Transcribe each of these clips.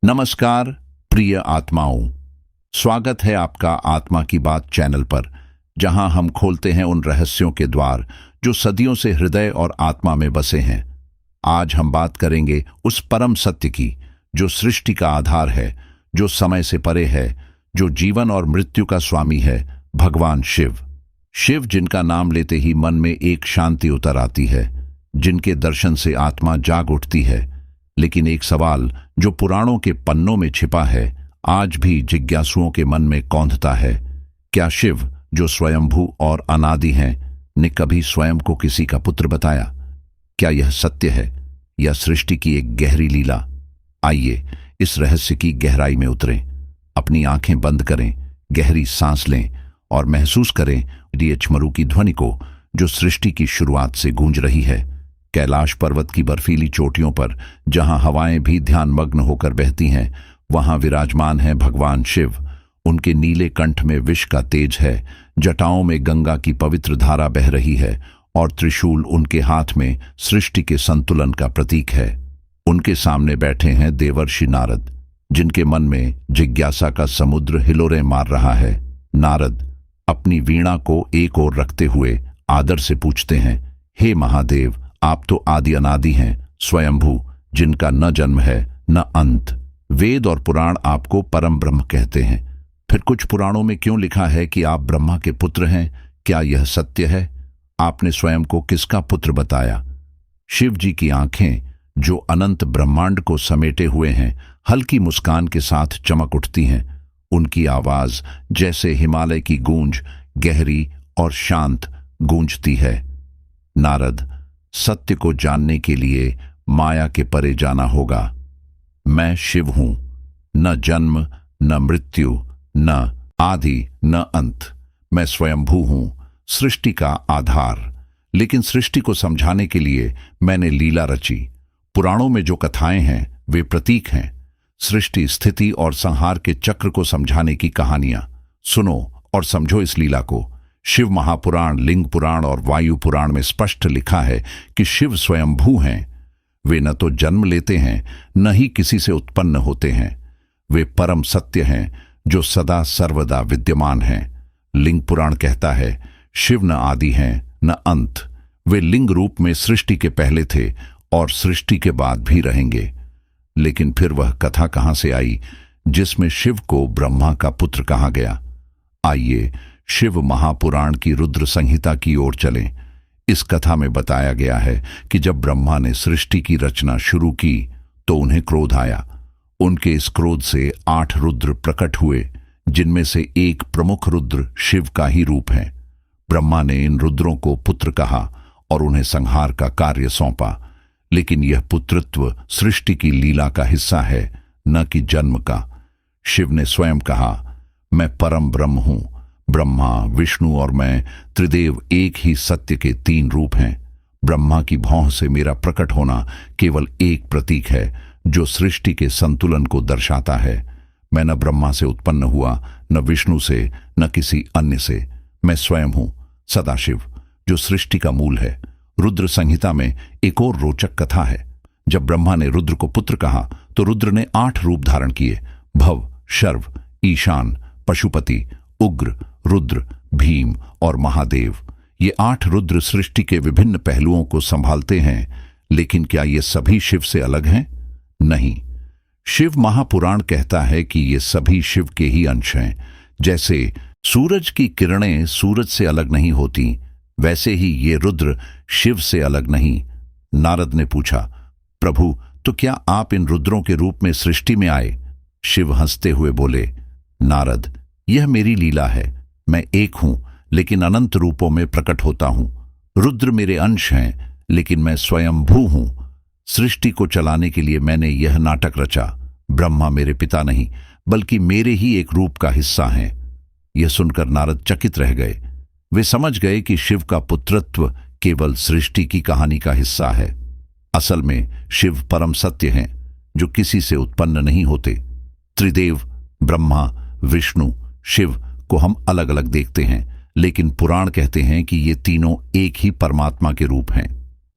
नमस्कार प्रिय आत्माओं, स्वागत है आपका आत्मा की बात चैनल पर, जहां हम खोलते हैं उन रहस्यों के द्वार जो सदियों से हृदय और आत्मा में बसे हैं। आज हम बात करेंगे उस परम सत्य की जो सृष्टि का आधार है, जो समय से परे है, जो जीवन और मृत्यु का स्वामी है, भगवान शिव। शिव जिनका नाम लेते ही मन में एक शांति उतर आती है, जिनके दर्शन से आत्मा जाग उठती है। लेकिन एक सवाल जो पुराणों के पन्नों में छिपा है, आज भी जिज्ञासुओं के मन में कौंधता है। क्या शिव, जो स्वयंभू और अनादि हैं, ने कभी स्वयं को किसी का पुत्र बताया? क्या यह सत्य है या सृष्टि की एक गहरी लीला? आइए इस रहस्य की गहराई में उतरें। अपनी आंखें बंद करें, गहरी सांस लें और महसूस करें डीएच मरु की ध्वनि को, जो सृष्टि की शुरुआत से गूंज रही है। कैलाश पर्वत की बर्फीली चोटियों पर, जहां हवाएं भी ध्यानमग्न होकर बहती हैं, वहां विराजमान है भगवान शिव। उनके नीले कंठ में विष का तेज है, जटाओं में गंगा की पवित्र धारा बह रही है और त्रिशूल उनके हाथ में सृष्टि के संतुलन का प्रतीक है। उनके सामने बैठे हैं देवर्षि नारद, जिनके मन में जिज्ञासा का समुद्र हिलोरें मार रहा है। नारद अपनी वीणा को एक ओर रखते हुए आदर से पूछते हैं, हे महादेव, आप तो आदि अनादि हैं, स्वयंभू, जिनका न जन्म है न अंत। वेद और पुराण आपको परम ब्रह्म कहते हैं, फिर कुछ पुराणों में क्यों लिखा है कि आप ब्रह्मा के पुत्र हैं? क्या यह सत्य है? आपने स्वयं को किसका पुत्र बताया? शिव जी की आंखें, जो अनंत ब्रह्मांड को समेटे हुए हैं, हल्की मुस्कान के साथ चमक उठती हैं। उनकी आवाज जैसे हिमालय की गूंज, गहरी और शांत गूंजती है। नारद, सत्य को जानने के लिए माया के परे जाना होगा। मैं शिव हूं, न जन्म न मृत्यु, न आदि न अंत। मैं स्वयंभू हूं, सृष्टि का आधार। लेकिन सृष्टि को समझाने के लिए मैंने लीला रची। पुराणों में जो कथाएं हैं वे प्रतीक हैं, सृष्टि, स्थिति और संहार के चक्र को समझाने की कहानियां। सुनो और समझो इस लीला को। शिव महापुराण, लिंग पुराण और वायु पुराण में स्पष्ट लिखा है कि शिव स्वयंभू हैं। वे न तो जन्म लेते हैं, न ही किसी से उत्पन्न होते हैं। वे परम सत्य हैं, जो सदा सर्वदा विद्यमान हैं। लिंग पुराण कहता है, शिव न आदि हैं न अंत। वे लिंग रूप में सृष्टि के पहले थे और सृष्टि के बाद भी रहेंगे। लेकिन फिर वह कथा कहां से आई जिसमें शिव को ब्रह्मा का पुत्र कहा गया? आइए शिव महापुराण की रुद्र संहिता की ओर चलें। इस कथा में बताया गया है कि जब ब्रह्मा ने सृष्टि की रचना शुरू की तो उन्हें क्रोध आया। उनके इस क्रोध से 8 रुद्र प्रकट हुए, जिनमें से एक प्रमुख रुद्र शिव का ही रूप है। ब्रह्मा ने इन रुद्रों को पुत्र कहा और उन्हें संहार का कार्य सौंपा। लेकिन यह पुत्रत्व सृष्टि की लीला का हिस्सा है, न कि जन्म का। शिव ने स्वयं कहा, मैं परम ब्रह्म हूं। ब्रह्मा, विष्णु और मैं त्रिदेव एक ही सत्य के 3 रूप हैं। ब्रह्मा की भौं से मेरा प्रकट होना केवल एक प्रतीक है, जो सृष्टि के संतुलन को दर्शाता है। मैं न ब्रह्मा से उत्पन्न हुआ, न विष्णु से, न किसी अन्य से। मैं स्वयं हूं, सदाशिव, जो सृष्टि का मूल है। रुद्र संहिता में एक और रोचक कथा है। जब ब्रह्मा ने रुद्र को पुत्र कहा तो रुद्र ने 8 रूप धारण किए: भव, शर्व, ईशान, पशुपति, उग्र, रुद्र, भीम और महादेव। ये 8 रुद्र सृष्टि के विभिन्न पहलुओं को संभालते हैं। लेकिन क्या ये सभी शिव से अलग हैं? नहीं। शिव महापुराण कहता है कि ये सभी शिव के ही अंश हैं। जैसे सूरज की किरणें सूरज से अलग नहीं होती, वैसे ही ये रुद्र शिव से अलग नहीं। नारद ने पूछा, प्रभु, तो क्या आप इन रुद्रों के रूप में सृष्टि में आए? शिव हंसते हुए बोले, नारद, यह मेरी लीला है। मैं एक हूं, लेकिन अनंत रूपों में प्रकट होता हूं। रुद्र मेरे अंश हैं, लेकिन मैं स्वयंभू हूं। सृष्टि को चलाने के लिए मैंने यह नाटक रचा। ब्रह्मा मेरे पिता नहीं, बल्कि मेरे ही एक रूप का हिस्सा हैं। यह सुनकर नारद चकित रह गए। वे समझ गए कि शिव का पुत्रत्व केवल सृष्टि की कहानी का हिस्सा है। असल में शिव परम सत्य हैं, जो किसी से उत्पन्न नहीं होते। त्रिदेव ब्रह्मा, विष्णु, शिव को हम अलग अलग देखते हैं, लेकिन पुराण कहते हैं कि ये तीनों एक ही परमात्मा के रूप हैं।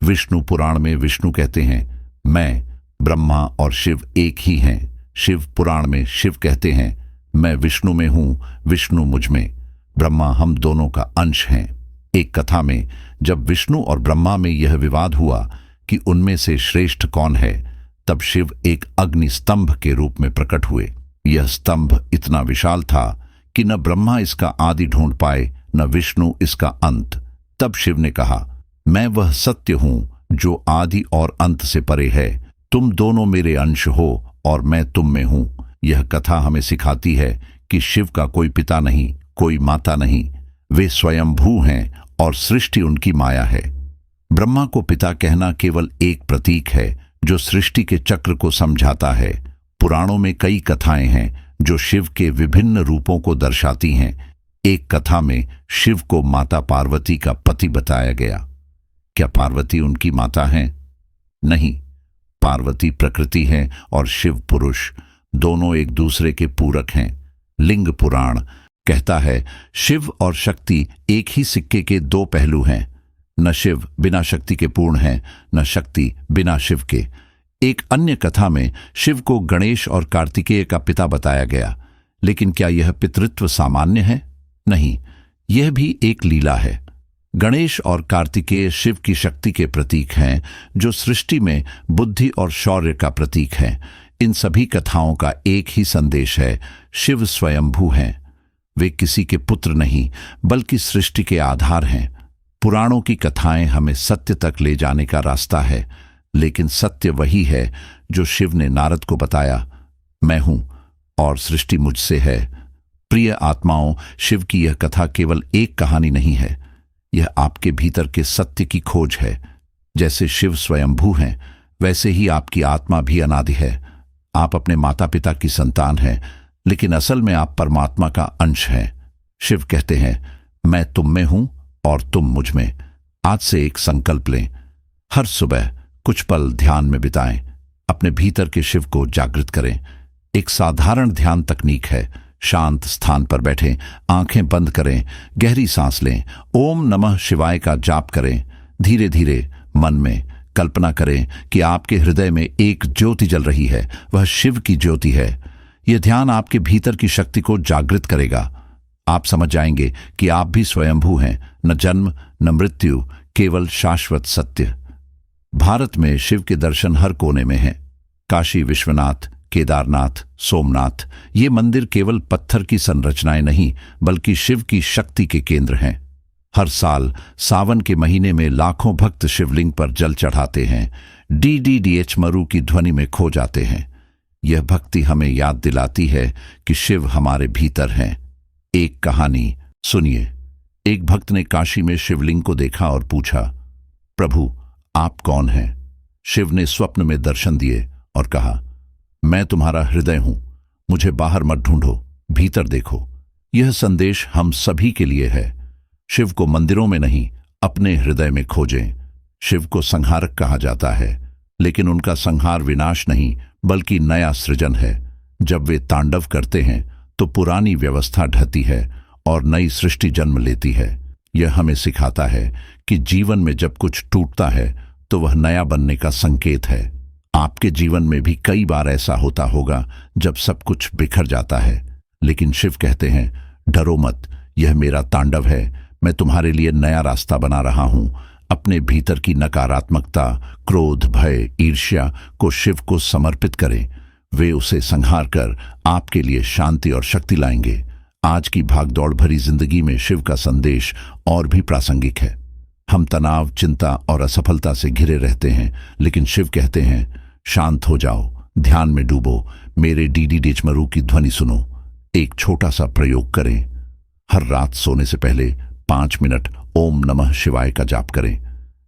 विष्णु पुराण में विष्णु कहते हैं, मैं, ब्रह्मा और शिव एक ही हैं। शिव पुराण में शिव कहते हैं, मैं विष्णु में हूं, विष्णु मुझ में, ब्रह्मा हम दोनों का अंश हैं। एक कथा में जब विष्णु और ब्रह्मा में यह विवाद हुआ कि उनमें से श्रेष्ठ कौन है, तब शिव एक अग्नि स्तंभ के रूप में प्रकट हुए। यह स्तंभ इतना विशाल था कि न ब्रह्मा इसका आदि ढूंढ पाए, न विष्णु इसका अंत। तब शिव ने कहा, मैं वह सत्य हूं जो आदि और अंत से परे है। तुम दोनों मेरे अंश हो और मैं तुम में हूं। यह कथा हमें सिखाती है कि शिव का कोई पिता नहीं, कोई माता नहीं, वे स्वयंभू हैं और सृष्टि उनकी माया है। ब्रह्मा को पिता कहना केवल एक प्रतीक है जो सृष्टि के चक्र को समझाता है। पुराणों में कई कथाएं हैं जो शिव के विभिन्न रूपों को दर्शाती हैं। एक कथा में शिव को माता पार्वती का पति बताया गया। क्या पार्वती उनकी माता है? नहीं, पार्वती प्रकृति है और शिव पुरुष, दोनों एक दूसरे के पूरक हैं। लिंग पुराण कहता है, शिव और शक्ति एक ही सिक्के के दो पहलू हैं। न शिव बिना शक्ति के पूर्ण है, न शक्ति बिना शिव के। एक अन्य कथा में शिव को गणेश और कार्तिकेय का पिता बताया गया। लेकिन क्या यह पितृत्व सामान्य है? नहीं, यह भी एक लीला है। गणेश और कार्तिकेय शिव की शक्ति के प्रतीक हैं, जो सृष्टि में बुद्धि और शौर्य का प्रतीक हैं। इन सभी कथाओं का एक ही संदेश है, शिव स्वयंभू हैं। वे किसी के पुत्र नहीं, बल्कि सृष्टि के आधार हैं। पुराणों की कथाएं हमें सत्य तक ले जाने का रास्ता है, लेकिन सत्य वही है जो शिव ने नारद को बताया, मैं हूं और सृष्टि मुझसे है। प्रिय आत्माओं, शिव की यह कथा केवल एक कहानी नहीं है, यह आपके भीतर के सत्य की खोज है। जैसे शिव स्वयंभू हैं, वैसे ही आपकी आत्मा भी अनादि है। आप अपने माता पिता की संतान हैं, लेकिन असल में आप परमात्मा का अंश हैं। शिव कहते हैं, मैं तुम में हूं और तुम मुझ में। आज से एक संकल्प लें, हर सुबह कुछ पल ध्यान में बिताएं, अपने भीतर के शिव को जागृत करें। एक साधारण ध्यान तकनीक है। शांत स्थान पर बैठें, आंखें बंद करें, गहरी सांस लें, ओम नमः शिवाय का जाप करें। धीरे धीरे मन में कल्पना करें कि आपके हृदय में एक ज्योति जल रही है, वह शिव की ज्योति है। यह ध्यान आपके भीतर की शक्ति को जागृत करेगा। आप समझ जाएंगे कि आप भी स्वयंभू हैं, न जन्म न मृत्यु, केवल शाश्वत सत्य। भारत में शिव के दर्शन हर कोने में हैं। काशी विश्वनाथ, केदारनाथ, सोमनाथ, ये मंदिर केवल पत्थर की संरचनाएं नहीं, बल्कि शिव की शक्ति के केंद्र हैं। हर साल सावन के महीने में लाखों भक्त शिवलिंग पर जल चढ़ाते हैं, डीडीडीएच मरु की ध्वनि में खो जाते हैं। यह भक्ति हमें याद दिलाती है कि शिव हमारे भीतर हैं। एक कहानी सुनिए। एक भक्त ने काशी में शिवलिंग को देखा और पूछा, प्रभु आप कौन हैं? शिव ने स्वप्न में दर्शन दिए और कहा, मैं तुम्हारा हृदय हूं, मुझे बाहर मत ढूंढो, भीतर देखो। यह संदेश हम सभी के लिए है। शिव को मंदिरों में नहीं, अपने हृदय में खोजें। शिव को संहारक कहा जाता है, लेकिन उनका संहार विनाश नहीं, बल्कि नया सृजन है। जब वे तांडव करते हैं तो पुरानी व्यवस्था ढहती है और नई सृष्टि जन्म लेती है। यह हमें सिखाता है कि जीवन में जब कुछ टूटता है तो वह नया बनने का संकेत है। आपके जीवन में भी कई बार ऐसा होता होगा जब सब कुछ बिखर जाता है, लेकिन शिव कहते हैं, डरो मत, यह मेरा तांडव है, मैं तुम्हारे लिए नया रास्ता बना रहा हूं। अपने भीतर की नकारात्मकता, क्रोध, भय, ईर्ष्या को शिव को समर्पित करें। वे उसे संहार कर आपके लिए शांति और शक्ति लाएंगे। आज की भागदौड़ भरी जिंदगी में शिव का संदेश और भी प्रासंगिक है। हम तनाव, चिंता और असफलता से घिरे रहते हैं, लेकिन शिव कहते हैं, शांत हो जाओ, ध्यान में डूबो, मेरे डीडीडीएच मरु की ध्वनि सुनो। एक छोटा सा प्रयोग करें। हर रात सोने से पहले 5 मिनट ओम नमः शिवाय का जाप करें।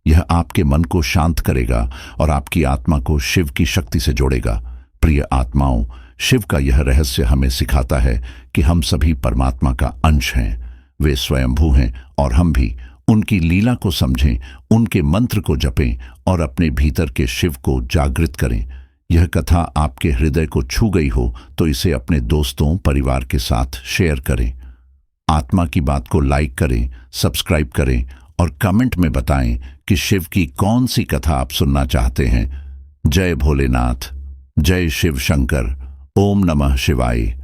यह आपके मन को शांत करेगा और आपकी आत्मा को शिव की शक्ति से जोड़ेगा। प्रिय आत्माओं, शिव का यह रहस्य हमें सिखाता है कि हम सभी परमात्मा का अंश हैं। वे स्वयंभू हैं और हम भी। उनकी लीला को समझें, उनके मंत्र को जपें और अपने भीतर के शिव को जागृत करें। यह कथा आपके हृदय को छू गई हो तो इसे अपने दोस्तों, परिवार के साथ शेयर करें। आत्मा की बात को लाइक करें, सब्सक्राइब करें और कमेंट में बताएं कि शिव की कौन सी कथा आप सुनना चाहते हैं। जय भोलेनाथ, जय शिव शंकर। ओम नमः शिवाय।